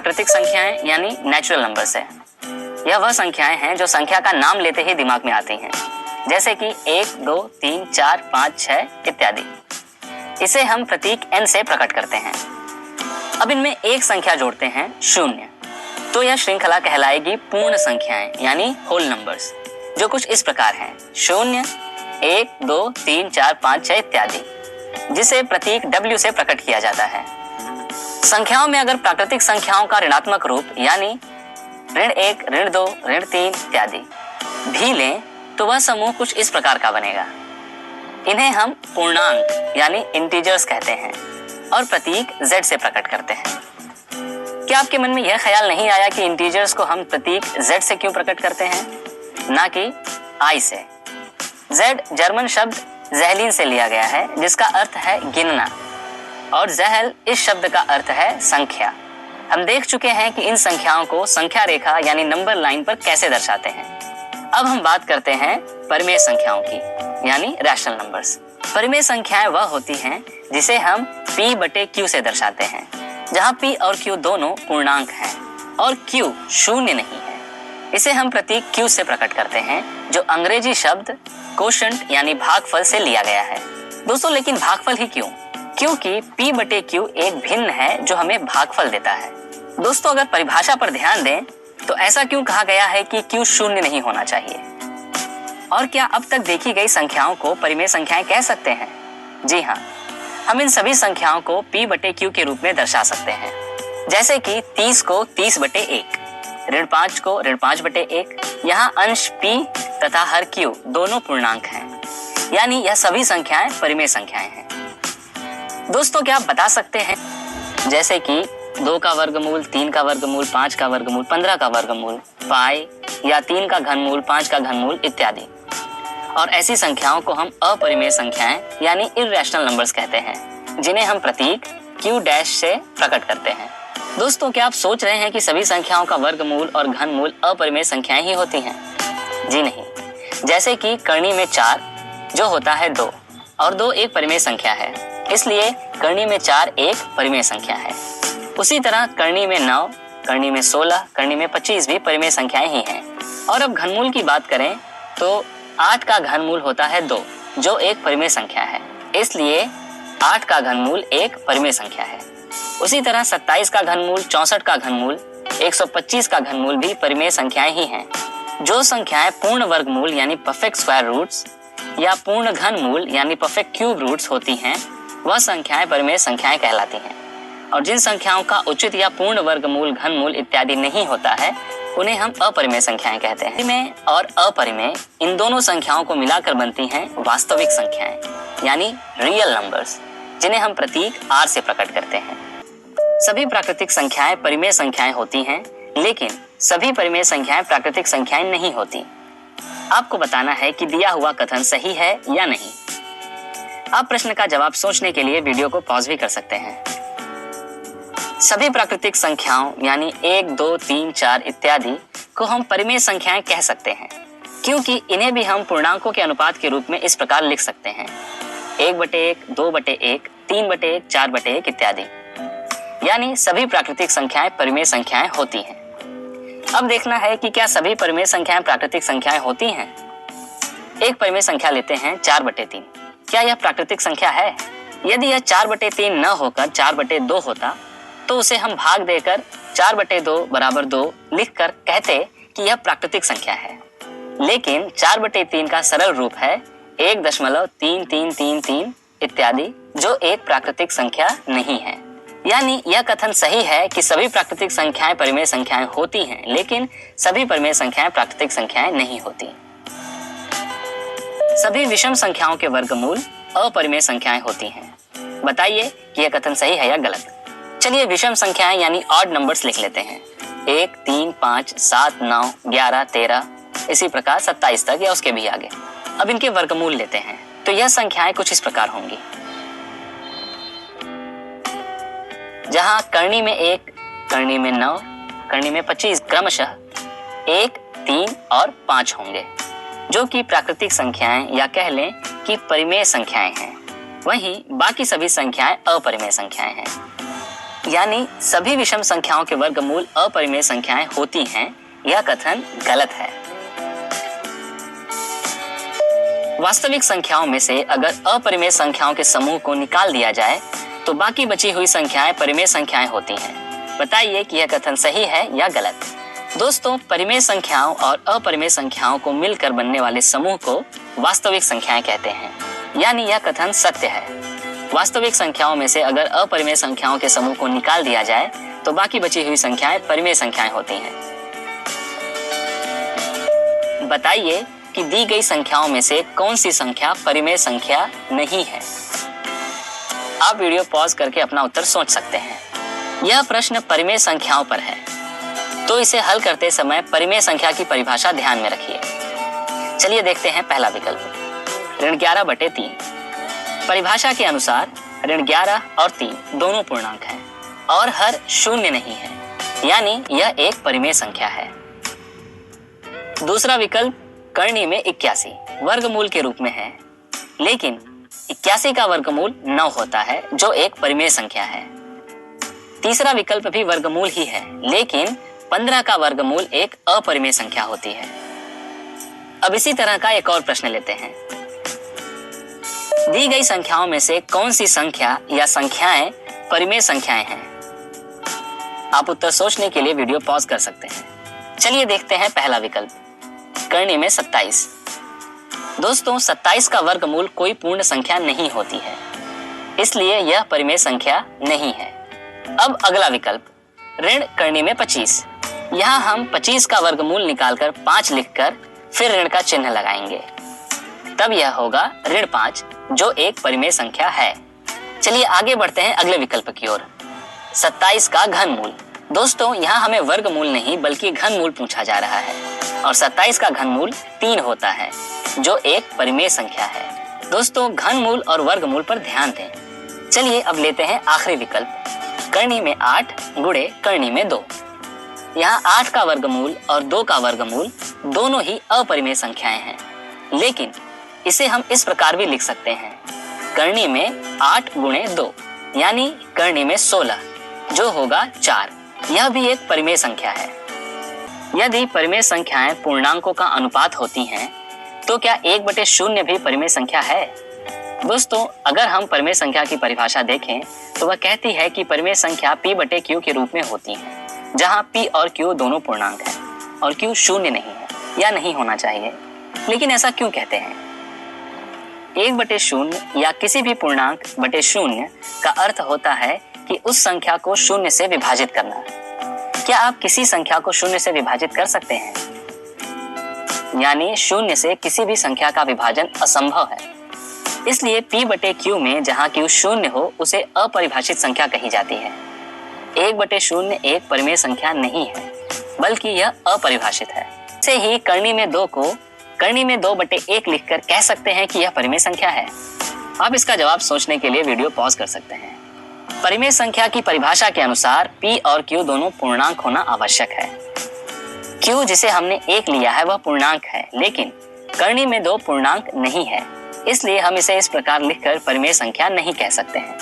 प्राकृतिक संख्याएं यानी नेचुरल नंबर्स है। यह वह संख्याएं हैं जो संख्या का नाम लेते ही दिमाग में आती हैं, जैसे कि 1, 2, 3, 4, 5, 6 इत्यादि। इसे हम प्रतीक n से प्रकट करते हैं। अब इनमें एक संख्या जोड़ते हैं 0, तो यह श्रृंखला कहलाएगी पूर्ण संख्याएं यानी होल नंबर्स, जो कुछ इस प्रकार हैं 0, 1, 2, 3, 4, 5, 6 इत्यादि, जिसे प्रतीक w से प्रकट किया जाता है। संख्याओं में अगर प्राकृतिक संख्याओं का ऋणात्मक रूप यानी ऋण 1, ऋण 2, ऋण 3 इत्यादि भी लें तो वह समूह कुछ इस प्रकार का बनेगा। इन्हें हम पूर्णांक यानी इंटीजर्स कहते हैं और प्रतीक z से प्रकट करते हैं। क्या आपके मन में यह ख्याल नहीं आया कि इंटीजर्स को हम प्रतीक z से क्यों प्रकट करते हैं, ना कि i से? z जर्मन शब्द ज़हलीन से लिया गया है, जिसका अर्थ है गिनना, और ज़हल इस शब्द का अर्थ है संख्या। हम देख चुके हैं कि इन संख्याओं को संख्या रेखा यानी नंबर लाइन पर कैसे दर्शाते हैं। अब हम बात करते हैं परिमेय संख्याओं की यानी रैशनल नंबर्स। परिमेय संख्याएं वह होती हैं जिसे हम p/q से दर्शाते हैं, जहां p और q दोनों पूर्णांक हैं और q शून्य नहीं है। इसे हम प्रतीक q से प्रकट करते हैं, जो अंग्रेजी शब्द कोशंट यानी भागफल से लिया गया है। दोस्तों, लेकिन भागफल ही क्यों? क्योंकि p/q एक भिन्न है जो हमें भागफल देता है। दोस्तों, अगर परिभाषा पर ध्यान दें तो ऐसा क्यों कहा गया है कि q शून्य नहीं होना चाहिए? और क्या अब तक देखी गई संख्याओं को परिमेय संख्याएं कह सकते हैं? जी हाँ, हम इन सभी संख्याओं को p/q के रूप में दर्शा सकते हैं, जैसे कि 30 को 30/1, ऋण 5 को ऋण 5/1। यहाँ अंश p तथा हर q दोनों पूर्णांक हैं, यानी यह सभी संख्याएं परिमेय संख्याएं हैं। दोस्तों, क्या आप बता सकते हैं जैसे कि 2 का वर्गमूल, 3 का वर्गमूल, 5 का वर्गमूल, 15 का वर्गमूल, पाई या 3 का घनमूल, 5 का घनमूल इत्यादि। और ऐसी संख्याओं को हम अपरिमेय संख्याएं यानी इर्रेशनल नंबर्स कहते हैं, जिन्हें हम प्रतीक q' से प्रकट करते हैं। दोस्तों, क्या आप सोच रहे हैं कि सभी संख्याओं का वर्गमूल और घनमूल अपरिमेय संख्याएं ही होती हैं? जी नहीं। जैसे कि करनी में 4 जो होता है 2, और 2 एक परिमेय संख्या है, इसलिए करनी में 4 एक परिमेय संख्या है। उसी तरह करनी में 9, करनी में 16, करनी में 25 भी परिमेय संख्याएं ही हैं। और अब घनमूल की बात करें तो 8 का घनमूल होता है 2, जो एक परिमेय संख्या है, इसलिए 8 का घनमूल एक परिमेय संख्या है। उसी तरह 27 का घनमूल, 64 का घनमूल, 125 का घनमूल भी परिमेय संख्याएं ही हैं। जो संख्याएं पूर्ण वर्गमूल यानी परफेक्ट स्क्वायर रूट्स या पूर्ण घनमूल यानी परफेक्ट क्यूब रूट्स होती हैं, वह संख्याएं परिमेय संख्याएं कहलाती हैं। और जिन संख्याओं का उचित या पूर्ण वर्गमूल, घनमूल इत्यादि नहीं होता है, उन्हें हम अपरिमेय संख्याएं कहते हैं। परिमेय और अपरिमेय इन दोनों संख्याओं को मिलाकर बनती हैं वास्तविक संख्याएं यानी रियल नंबर्स, जिन्हें हम प्रतीक r से प्रकट करते हैं। सभी प्राकृतिक संख्याएं परिमेय संख्याएं होती हैं, लेकिन सभी परिमेय संख्याएं प्राकृतिक संख्याएं नहीं होती। आपको बताना है कि दिया हुआ कथन सही है या नहीं। आप प्रश्न का जवाब सोचने के लिए वीडियो को पॉज भी कर सकते हैं। सभी प्राकृतिक संख्याओं यानी 1, 2, 3, 4 इत्यादि को हम परिमेय संख्याएं कह सकते हैं, क्योंकि इन्हें भी हम पूर्णांकों के अनुपात के रूप में इस प्रकार लिख सकते हैं 1/1, 2/1, 3/1, 4/1 इत्यादि। यानी सभी प्राकृतिक संख्याएं परिमेय संख्याएं होती हैं। अब देखना है कि क्या सभी परिमेय संख्याएं प्राकृतिक संख्याएं होती हैं। एक परिमेय संख्या लेते हैं 4/3। क्या यह प्राकृतिक संख्या है? यदि यह 4/3 न होकर 4/2 होता तो उसे हम भाग देकर 4/2 = 2 लिखकर कहते कि यह प्राकृतिक संख्या है। लेकिन 4/3 का सरल रूप है 1.3333 इत्यादि, जो एक प्राकृतिक संख्या नहीं है। यानी यह कथन सही है कि सभी प्राकृतिक संख्याएं परिमेय संख्याएं होती हैं, लेकिन सभी परिमेय संख्याएं प्राकृतिक संख्याएं नहीं होती। सभी विषम संख्याओं के वर्गमूल अपरिमेय संख्याएं होती हैं। बताइए कि यह कथन सही है या गलत। चलिए विषम संख्याएं यानी ऑड नंबर्स लिख लेते हैं 1, 3, 5, 7, 9, 11, 13 इसी प्रकार 27 तक या उसके भी आगे। अब इनके वर्गमूल लेते हैं तो यह संख्याएं कुछ इस प्रकार होंगी, जहां करनी में 1, करनी में 9, करनी में 25 क्रमशः 1, 3 और 5 होंगे, जो कि प्राकृतिक संख्याएं या कह लें कि परिमेय संख्याएं हैं। वहीं बाकी सभी संख्याएं अपरिमेय संख्याएं हैं। यानी सभी विषम संख्याओं के वर्गमूल अपरिमेय संख्याएं होती हैं, यह कथन गलत है। वास्तविक संख्याओं में से अगर अपरिमेय संख्याओं के समूह को निकाल दिया जाए तो बाकी बची हुई संख्याएं परिमेय संख्याएं होती हैं। बताइए कि यह कथन सही है या गलत। दोस्तों, परिमेय संख्याओं और अपरिमेय संख्याओं को मिलकर बनने वाले समूह को वास्तविक संख्याएं कहते हैं, यानी यह कथन सत्य है। वास्तविक संख्याओं में से अगर अपरिमेय संख्याओं के समूह को निकाल दिया जाए तो बाकी बची हुई संख्याएं परिमेय संख्याएं होती हैं। बताइए कि दी गई संख्याओं में से कौन सी संख्या परिमेय संख्या नहीं है। आप वीडियो पॉज करके अपना उत्तर सोच सकते हैं। यह प्रश्न परिमेय संख्याओं पर है, तो इसे हल करते समय परिमेय संख्या की परिभाषा ध्यान में रखिए। चलिए देखते हैं पहला विकल्प, ऋण 11/3। परिभाषा के अनुसार ऋण 11 और 3 दोनों पूर्णांक हैं और हर शून्य नहीं है, यानी यह एक परिमेय संख्या है। दूसरा विकल्प करनी में 81 वर्गमूल के रूप में है, लेकिन 81 का वर्गमूल 9 होता है जो एक परिमेय संख्या है। तीसरा विकल्प भी वर्गमूल ही है, लेकिन 15 का वर्गमूल एक अपरिमेय संख्या होती है। अब इसी तरह का एक और प्रश्न लेते हैं। दी गई संख्याओं में से कौन सी संख्या या संख्याएं परिमेय संख्याएं हैं? आप उत्तर सोचने के लिए वीडियो पॉज कर सकते हैं। चलिए देखते हैं पहला विकल्प, करनी में 27। दोस्तों, 27 का वर्गमूल कोई पूर्ण संख्या नहीं होती है, इसलिए यह परिमेय संख्या नहीं है। अब अगला विकल्प, ऋण करनी में 25। यहाँ हम 25 का वर्गमूल निकालकर 5 लिखकर फिर ऋण का चिन्ह लगाएंगे, तब यह होगा ऋण 5 जो एक परिमेय संख्या है। चलिए आगे बढ़ते हैं अगले विकल्प की ओर, 27 का घनमूल। दोस्तों, यहाँ हमें वर्गमूल नहीं बल्कि घनमूल पूछा जा रहा है और 27 का घनमूल 3 होता है जो एक परिमेय संख्या है। दोस्तों, घनमूल और वर्गमूल पर ध्यान दें। चलिए अब लेते हैं आखिरी विकल्प, करनी में 8 गुणे करनी में 2। यहाँ 8 का वर्गमूल और 2 का वर्गमूल दोनों ही अपरिमेय संख्याएं हैं, लेकिन इसे हम इस प्रकार भी लिख सकते हैं, करनी में 8 गुणे 2 यानी करनी में 16 जो होगा 4। यह भी एक परिमेय संख्या है। यदि परिमेय संख्याएं पूर्णांकों का अनुपात होती हैं तो क्या 1/0 भी परिमेय संख्या है? दोस्तों, अगर हम परिमेय संख्या की परिभाषा देखें तो वह कहती है कि परिमेय संख्या p/q के रूप में होती है, जहां p और q दोनों पूर्णांक हैं और q शून्य नहीं है या नहीं होना चाहिए। लेकिन ऐसा क्यों कहते हैं? 1/0 या किसी भी पूर्णांक बटे 0 का अर्थ होता है कि उस संख्या को 0 से विभाजित करना। क्या आप किसी संख्या को 0 से विभाजित कर सकते हैं? यानी 0 से किसी भी संख्या का विभाजन असंभव है। इसलिए p/q में जहां q 0 हो उसे अपरिभाषित संख्या कही जाती है। 1/0 एक परिमेय संख्या नहीं है, बल्कि यह अपरिभाषित है। ऐसे ही करनी में 2 को करनी में 2/1 लिखकर कह सकते हैं कि यह परिमेय संख्या है। आप इसका जवाब सोचने के लिए वीडियो पॉज कर सकते हैं। परिमेय संख्या की परिभाषा के अनुसार p और q दोनों पूर्णांक होना आवश्यक है। q जिसे हमने 1 लिया है वह पूर्णांक है, लेकिन करनी में 2 पूर्णांक नहीं है, इसलिए हम इसे इस प्रकार लिखकर परिमेय संख्या नहीं कह सकते हैं।